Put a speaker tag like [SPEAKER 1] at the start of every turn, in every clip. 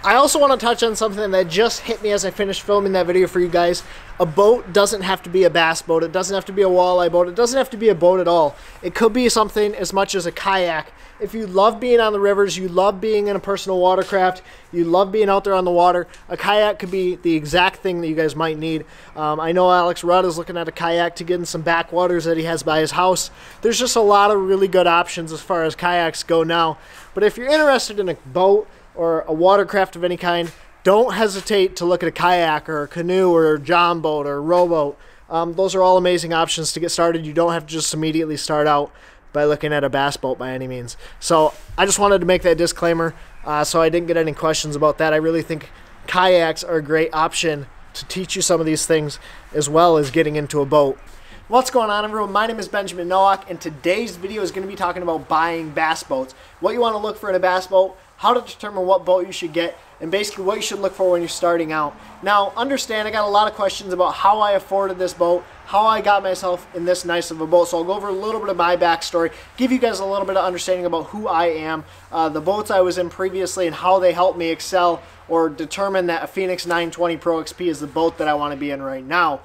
[SPEAKER 1] I also want to touch on something that just hit me as I finished filming that video for you guys. A boat doesn't have to be a bass boat. It doesn't have to be a walleye boat. It doesn't have to be a boat at all. It could be something as much as a kayak. If you love being on the rivers, you love being in a personal watercraft, you love being out there on the water, a kayak could be the exact thing that you guys might need. I know Alex Rudd is looking at a kayak to get in some backwaters that he has by his house. There's just a lot of really good options as far as kayaks go now. But if you're interested in a boat or a watercraft of any kind, don't hesitate to look at a kayak or a canoe or a john boat or a rowboat. Those are all amazing options to get started. You don't have to just immediately start out by looking at a bass boat by any means. So I just wanted to make that disclaimer so I didn't get any questions about that. I really think kayaks are a great option to teach you some of these things as well as getting into a boat. What's going on, everyone? My name is Benjamin Nowak, and today's video is going to be talking about buying bass boats. What you want to look for in a bass boat, how to determine what boat you should get, and basically what you should look for when you're starting out. Now, understand, I got a lot of questions about how I afforded this boat, how I got myself in this nice of a boat. So I'll go over a little bit of my backstory, give you guys a little bit of understanding about who I am, the boats I was in previously, and how they helped me excel or determine that a Phoenix 920 Pro XP is the boat that I want to be in right now.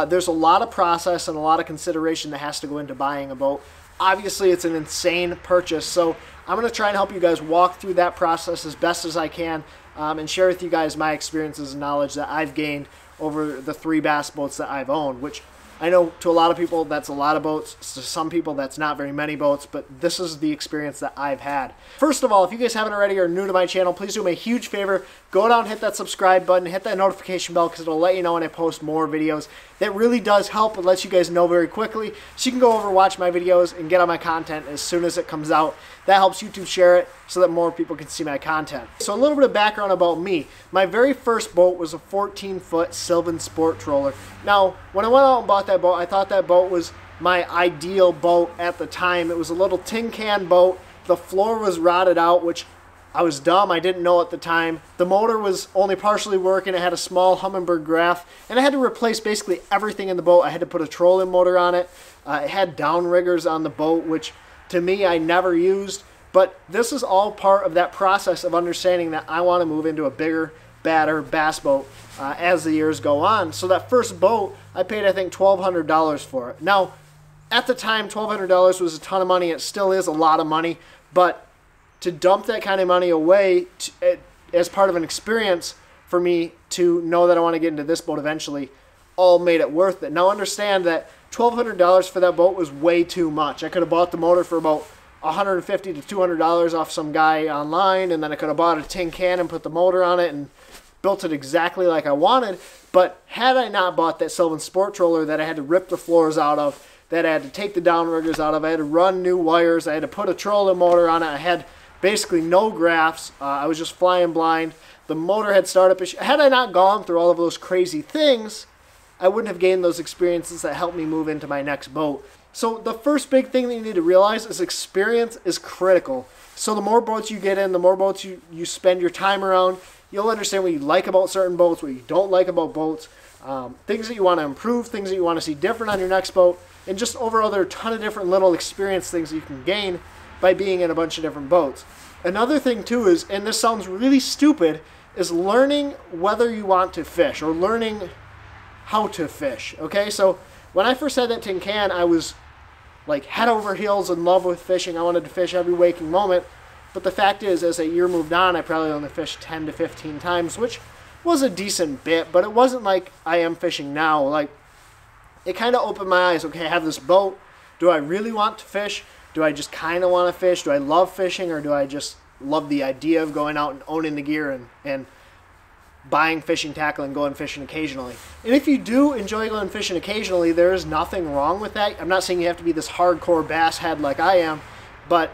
[SPEAKER 1] There's a lot of process and a lot of consideration that has to go into buying a boat. Obviously, it's an insane purchase, so I'm going to try and help you guys walk through that process as best as I can and share with you guys my experiences and knowledge that I've gained over the 3 bass boats that I've owned, which I know to a lot of people that's a lot of boats, to some people that's not very many boats, but this is the experience that I've had. First of all, if you guys haven't already or are new to my channel, please do me a huge favor, go down and hit that subscribe button, hit that notification bell because it'll let you know when I post more videos. That really does help. It lets you guys know very quickly so you can go over, watch my videos, and get on my content as soon as it comes out. That helps YouTube share it so that more people can see my content. So a little bit of background about me. My very first boat was a 14-foot Sylvan Sport Troller. Now, when I went out and bought that boat, I thought that boat was my ideal boat at the time. It was a little tin can boat. The floor was rotted out, which I was dumb. I didn't know at the time. The motor was only partially working. It had a small Humminbird Graph, and I had to replace basically everything in the boat. I had to put a trolling motor on it. It had downriggers on the boat, which to me I never used. But this is all part of that process of understanding that I want to move into a bigger, badder bass boat as the years go on. So that first boat, I paid I think $1,200 for it. Now, at the time, $1,200 was a ton of money. It still is a lot of money, but to dump that kind of money away as part of an experience for me to know that I want to get into this boat eventually all made it worth it. Now understand that $1,200 for that boat was way too much. I could have bought the motor for about $150 to $200 off some guy online, and then I could have bought a tin can and put the motor on it and built it exactly like I wanted. But had I not bought that Sylvan Sport Troller that I had to rip the floors out of, that I had to take the downriggers out of, I had to run new wires, I had to put a trolling motor on it, I had basically no graphs, I was just flying blind, the motor had startup issues. Had I not gone through all of those crazy things, I wouldn't have gained those experiences that helped me move into my next boat. So the first big thing that you need to realize is experience is critical. So the more boats you get in, the more boats you spend your time around, you'll understand what you like about certain boats, what you don't like about boats, things that you want to improve, things that you want to see different on your next boat, and just overall there are a ton of different little experience things that you can gain by being in a bunch of different boats. Another thing too is, and this sounds really stupid, is learning whether you want to fish or learning how to fish. Okay, so when I first had that tin can, I was like head over heels in love with fishing. I wanted to fish every waking moment. But the fact is, as a year moved on, I probably only fished 10 to 15 times, which was a decent bit, but it wasn't like I am fishing now. Like, it kind of opened my eyes. Okay, I have this boat. Do I really want to fish? Do I just kind of want to fish? Do I love fishing, or do I just love the idea of going out and owning the gear and buying fishing tackle and going fishing occasionally? And if you do enjoy going fishing occasionally, there is nothing wrong with that. I'm not saying you have to be this hardcore bass head like I am, but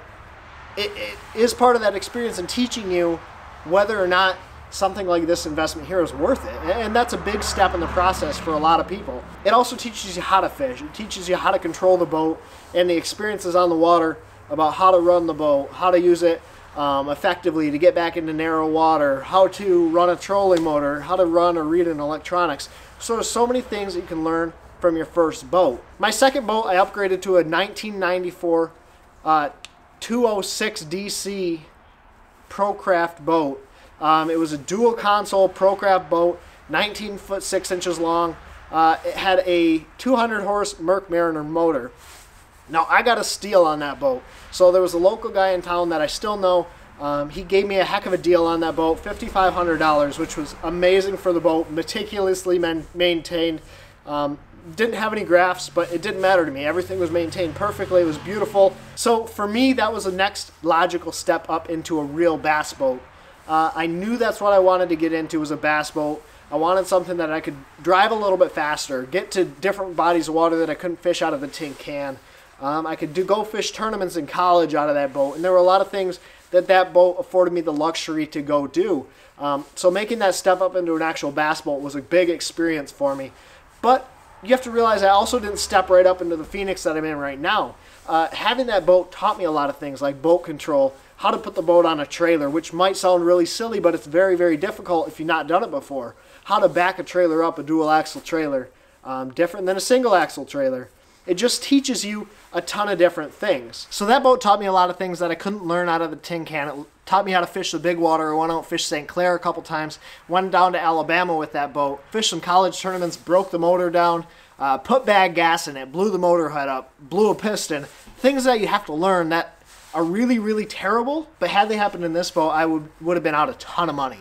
[SPEAKER 1] it is part of that experience in teaching you whether or not something like this investment here is worth it. And that's a big step in the process for a lot of people. It also teaches you how to fish. It teaches you how to control the boat and the experiences on the water about how to run the boat, how to use it effectively to get back into narrow water, how to run a trolling motor, how to run or read in electronics. So there's so many things that you can learn from your first boat. My second boat, I upgraded to a 1994 206 DC ProCraft boat. It was a dual console ProCraft boat, 19 foot 6 inches long. It had a 200 horse Merc Mariner motor. Now, I got a steal on that boat. So there was a local guy in town that I still know. He gave me a heck of a deal on that boat, $5,500, which was amazing for the boat, meticulously maintained. Didn't have any grafts, but it didn't matter to me. Everything was maintained perfectly. It was beautiful. So for me, that was the next logical step up into a real bass boat. I knew that's what I wanted to get into, was a bass boat. I wanted something that I could drive a little bit faster, get to different bodies of water that I couldn't fish out of the tin can. I could go fish tournaments in college out of that boat, and there were a lot of things that boat afforded me the luxury to go do. So making that step up into an actual bass boat was a big experience for me. But you have to realize I also didn't step right up into the Phoenix that I'm in right now. Having that boat taught me a lot of things like boat control, how to put the boat on a trailer, which might sound really silly, but it's very, very difficult if you've not done it before. How to back a trailer up, a dual axle trailer, different than a single axle trailer. It just teaches you a ton of different things. So that boat taught me a lot of things that I couldn't learn out of the tin can. It taught me how to fish the big water. I went out and fished St. Clair a couple times. Went down to Alabama with that boat. Fished some college tournaments, broke the motor down, put bad gas in it, blew the motor head up, blew a piston. Things that you have to learn that are really, really terrible, but had they happened in this boat, I would have been out a ton of money.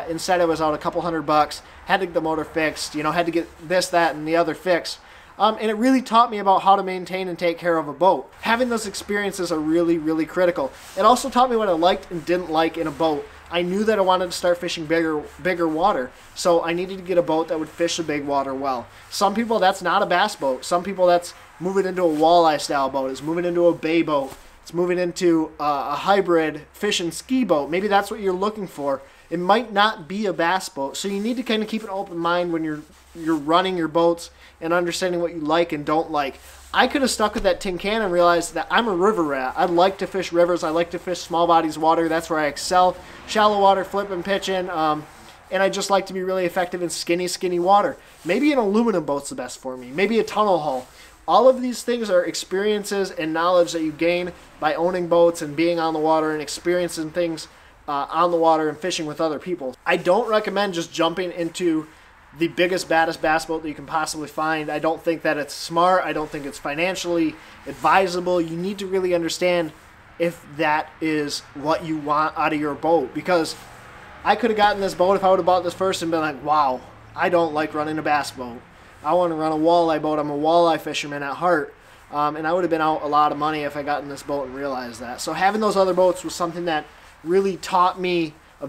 [SPEAKER 1] Instead, I was out a couple $100, had to get the motor fixed, had to get this, that, and the other fixed. And it really taught me about how to maintain and take care of a boat. Having those experiences are really, really critical. It also taught me what I liked and didn't like in a boat. I knew that I wanted to start fishing bigger water, so I needed to get a boat that would fish the big water well. Some people, that's not a bass boat. Some people, that's moving into a walleye style boat. It's moving into a bay boat. It's moving into a hybrid fish and ski boat. Maybe that's what you're looking for. It might not be a bass boat, so you need to kind of keep an open mind when you're running your boats and understanding what you like and don't like. I could have stuck with that tin can and realized that I'm a river rat. I like to fish rivers. I like to fish small bodies of water. That's where I excel. Shallow water, flip and pitching, and I just like to be really effective in skinny water. Maybe an aluminum boat's the best for me. Maybe a tunnel hull. All of these things are experiences and knowledge that you gain by owning boats and being on the water and experiencing things on the water and fishing with other people. I don't recommend just jumping into the biggest, baddest bass boat that you can possibly find. I don't think that it's smart. I don't think it's financially advisable. You need to really understand if that is what you want out of your boat, because I could have gotten this boat if I would have bought this first and been like, wow, I don't like running a bass boat. I want to run a walleye boat. I'm a walleye fisherman at heart. And I would have been out a lot of money if I got in this boat and realized that. So having those other boats was something that really taught me a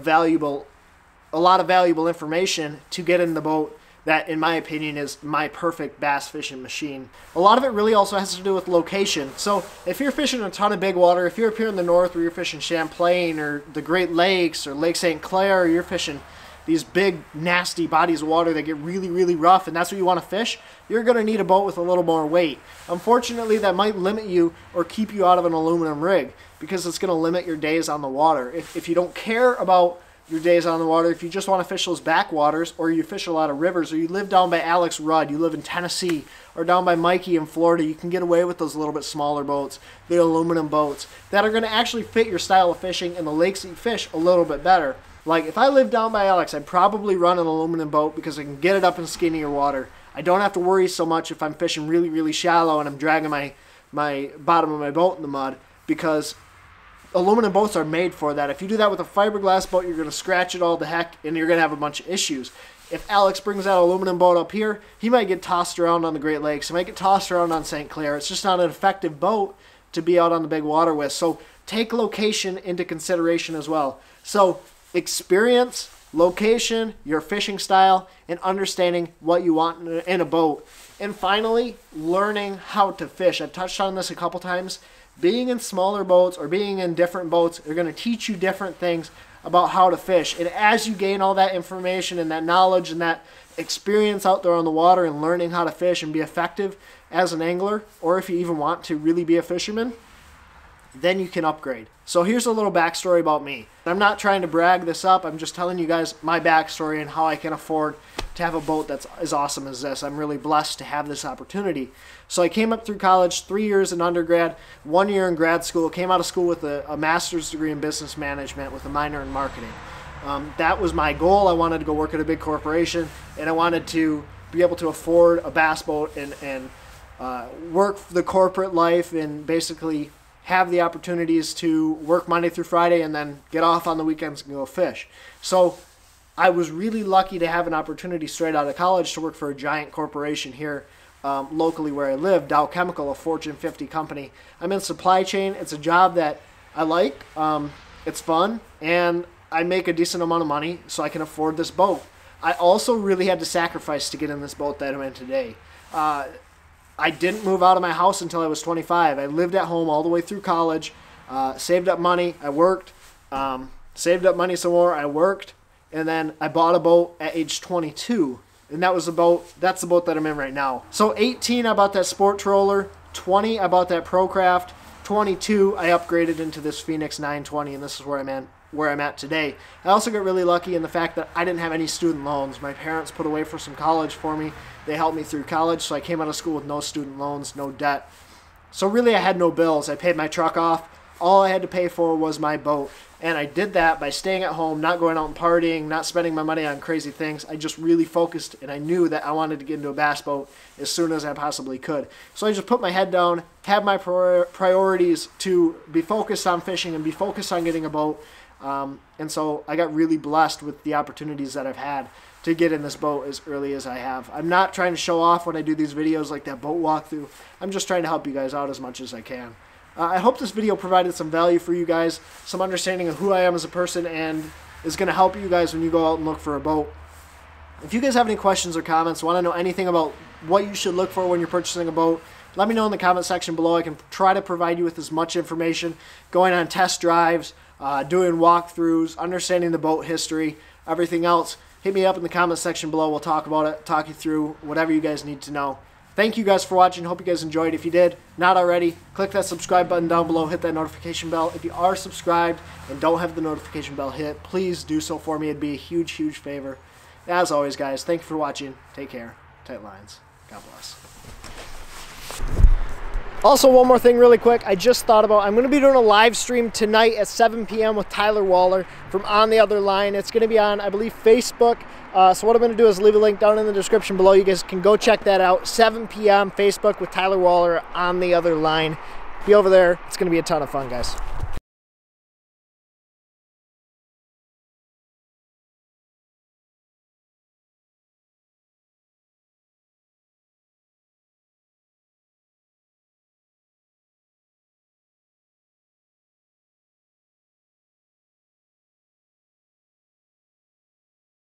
[SPEAKER 1] lot of valuable information to get in the boat that, in my opinion, is my perfect bass fishing machine. A lot of it really also has to do with location. So if you're fishing a ton of big water, if you're up here in the north where you're fishing Champlain or the Great Lakes or Lake St. Clair, or you're fishing these big, nasty bodies of water that get really, really rough, and that's what you want to fish, you're going to need a boat with a little more weight. Unfortunately, that might limit you or keep you out of an aluminum rig, because it's going to limit your days on the water. If you don't care about your days on the water, if you just want to fish those backwaters, or you fish a lot of rivers, or you live down by Alex Rudd, you live in Tennessee, or down by Mikey in Florida, you can get away with those little bit smaller boats, the aluminum boats, that are going to actually fit your style of fishing and the lakes that you fish a little bit better. Like, if I lived down by Alex, I'd probably run an aluminum boat because I can get it up in skinnier water. I don't have to worry so much if I'm fishing really, really shallow and I'm dragging my bottom of my boat in the mud, because aluminum boats are made for that. If you do that with a fiberglass boat, you're going to scratch it all to heck, and you're going to have a bunch of issues. If Alex brings that aluminum boat up here, he might get tossed around on the Great Lakes. He might get tossed around on St. Clair. It's just not an effective boat to be out on the big water with. So take location into consideration as well. So experience, location, your fishing style, and understanding what you want in a boat. And finally, learning how to fish. I've touched on this a couple times. Being in smaller boats or being in different boats are going to teach you different things about how to fish. And as you gain all that information and that knowledge and that experience out there on the water and learning how to fish and be effective as an angler, or if you even want to really be a fisherman, then you can upgrade. So here's a little backstory about me. I'm not trying to brag this up. I'm just telling you guys my backstory and how I can afford to have a boat that's as awesome as this. I'm really blessed to have this opportunity. So I came up through college, 3 years in undergrad, 1 year in grad school, came out of school with a master's degree in business management with a minor in marketing. That was my goal. I wanted to go work at a big corporation, and I wanted to be able to afford a bass boat and work the corporate life and basically have the opportunities to work Monday through Friday and then get off on the weekends and go fish. So I was really lucky to have an opportunity straight out of college to work for a giant corporation here locally where I live, Dow Chemical, a Fortune 50 company. I'm in supply chain. It's a job that I like. It's fun, and I make a decent amount of money, so I can afford this boat. I also really had to sacrifice to get in this boat that I'm in today. I didn't move out of my house until I was 25. I lived at home all the way through college, saved up money, I worked, saved up money some more, I worked, and then I bought a boat at age 22. And that's the boat that I'm in right now. So 18, I bought that sport trawler. 20, I bought that ProCraft. 22, I upgraded into this Phoenix 920, and this is where I'm at today. I also got really lucky in the fact that I didn't have any student loans. My parents put away for some college for me. They helped me through college, so I came out of school with no student loans, no debt. So really I had no bills. I paid my truck off. All I had to pay for was my boat. And I did that by staying at home, not going out and partying, not spending my money on crazy things. I just really focused, and I knew that I wanted to get into a bass boat as soon as I possibly could. So I just put my head down, had my priorities to be focused on fishing and be focused on getting a boat. And so I got really blessed with the opportunities that I've had to get in this boat as early as I have. I'm not trying to show off when I do these videos like that boat walkthrough. I'm just trying to help you guys out as much as I can. I hope this video provided some value for you guys, some understanding of who I am as a person, and is going to help you guys when you go out and look for a boat. If you guys have any questions or comments, want to know anything about what you should look for when you're purchasing a boat, let me know in the comment section below. I can try to provide you with as much information, going on test drives, doing walkthroughs, understanding the boat history, everything else. Hit me up in the comment section below. We'll talk about it, talk you through whatever you guys need to know. Thank you guys for watching. Hope you guys enjoyed. If you did, not already, click that subscribe button down below. Hit that notification bell. If you are subscribed and don't have the notification bell hit, please do so for me. It'd be a huge, huge favor. As always, guys, thank you for watching. Take care. Tight lines. God bless. Also, one more thing really quick. I just thought about, I'm going to be doing a live stream tonight at 7 p.m. with Tyler Waller from On the Other Line. It's going to be on, I believe, Facebook. So what I'm going to do is leave a link down in the description below. You guys can go check that out. 7 p.m. Facebook with Tyler Waller On the Other Line. Be over there. It's going to be a ton of fun, guys.